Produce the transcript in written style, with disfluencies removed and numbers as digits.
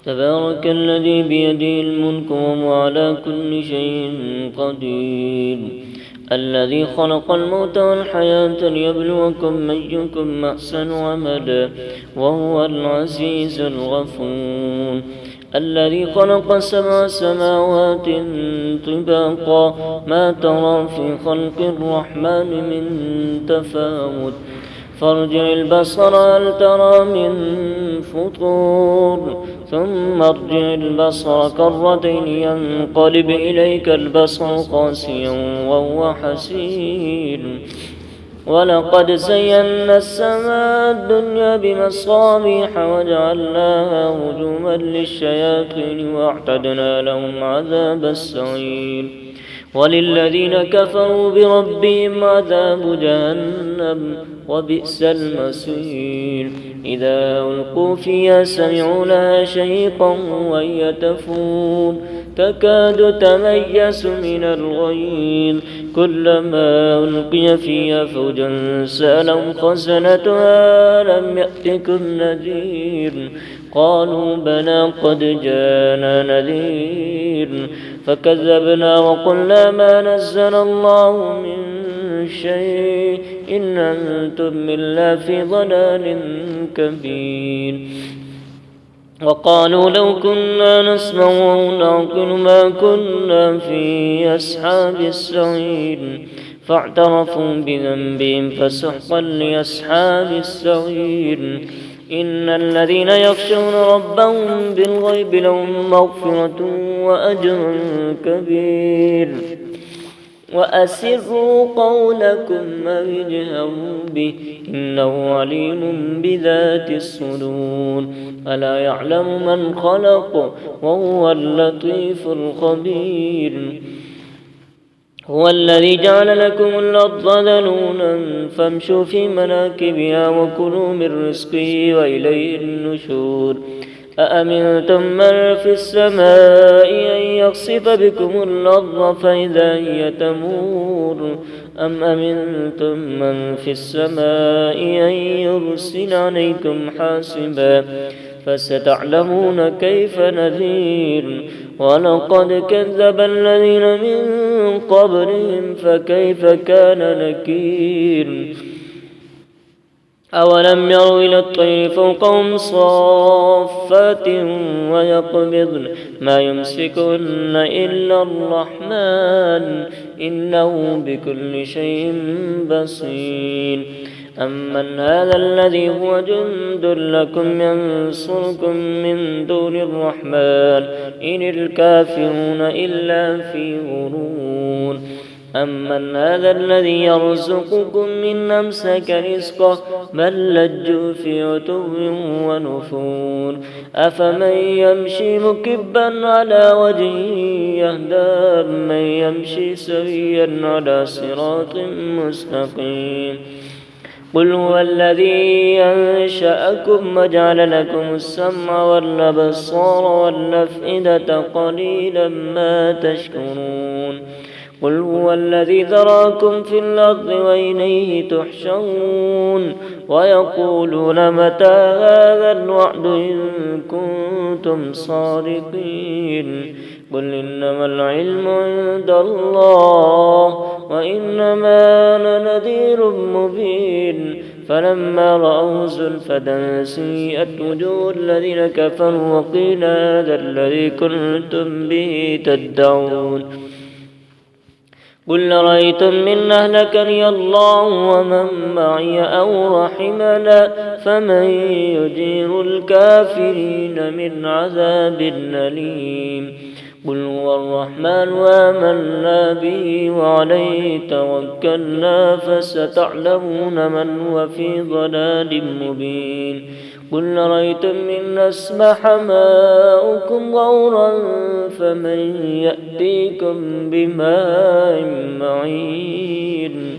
تبارك الذي بيده الملك وهو على كل شيء قدير الذي خلق الموت والحياة ليبلوكم أيكم أحسن عملا وهو العزيز الغفور الذي خلق 7 سماوات طباقا ما ترى في خلق الرحمن من تفاوت فارجع البصر هل ترى من فطور ثم ارجع البصر كرتين ينقلب إليك البصر خاسئا وهو حسير ولقد زينا السماء الدنيا بمصابيح وجعلناها رجوما للشياطين واعتدنا لهم عذاب السعير وللذين كفروا بربهم عذاب جهنم وبئس المصير إذا ألقوا فيها سمعوا لها شهيقا وهي تفور تكاد تميز من الغيظ كلما ألقي فيها فوج سألهم خزنتها لم يأتكم نذير قالوا بلى قد جاءنا نذير فكذبنا وقلنا ما نزل الله من شيء إن أنتم إلا في ضلال كبير وقالوا لو كنا نسمع أو نعقل ما كنا في أصحاب السعير فاعترفوا بذنبهم فسحقا لأصحاب السعير إن الذين يخشون ربهم بالغيب لهم مغفرة وأجر كبير وأسروا قولكم أو اجهروا به إنه عليم بذات الصدور ألا يعلم من خلق وهو اللطيف الخبير هو الذي جعل لكم الأرض ذلولا فامشوا في مناكبها وكلوا من رزقه وإليه النشور أأمنتم من في السماء أن يخسف بكم الأرض فإذا هي تمور أم أمنتم من في السماء أن يرسل عليكم حاسبا فستعلمون كيف نذير ولقد كذب الذين من قبلهم فكيف كان نكير أولم يروا إلى الطير فوقهم صافات ويقبضن ما يمسكن إلا الرحمن إنه بكل شيء بصير أمن هذا الذي هو جند لكم ينصركم من دون الرحمن إن الكافرون إلا في غرور أمن هذا الذي يرزقكم من أمسك رزقه بل لجوا في عتو ونفور أفمن يمشي مكبا على وجهه يهدى من يمشي سويا على صراط مستقيم قل هو الذي أنشأكم وجعل لكم السمع والأبصار والأفئدة قليلا ما تشكرون قل هو الذي ذراكم في الأرض وإليه تحشرون ويقولون متى هذا الوعد إن كنتم صادقين قل إنما العلم عند الله وإنما أنا نذير مبين فلما رأوا زلفة سيئت وجوه الذين كفروا وقيل هذا الذي كنتم به تدعون قل رأيتم من أهلكني الله ومن معي أو رحمنا فمن يجير الكافرين من عذاب أليم قل هو الرحمن وآمنا به وعليه توكلنا فستعلمون من هو في ضلال مبين قل رأيتم إن أصبح ماؤكم غورا فمن يأتيكم بماء معين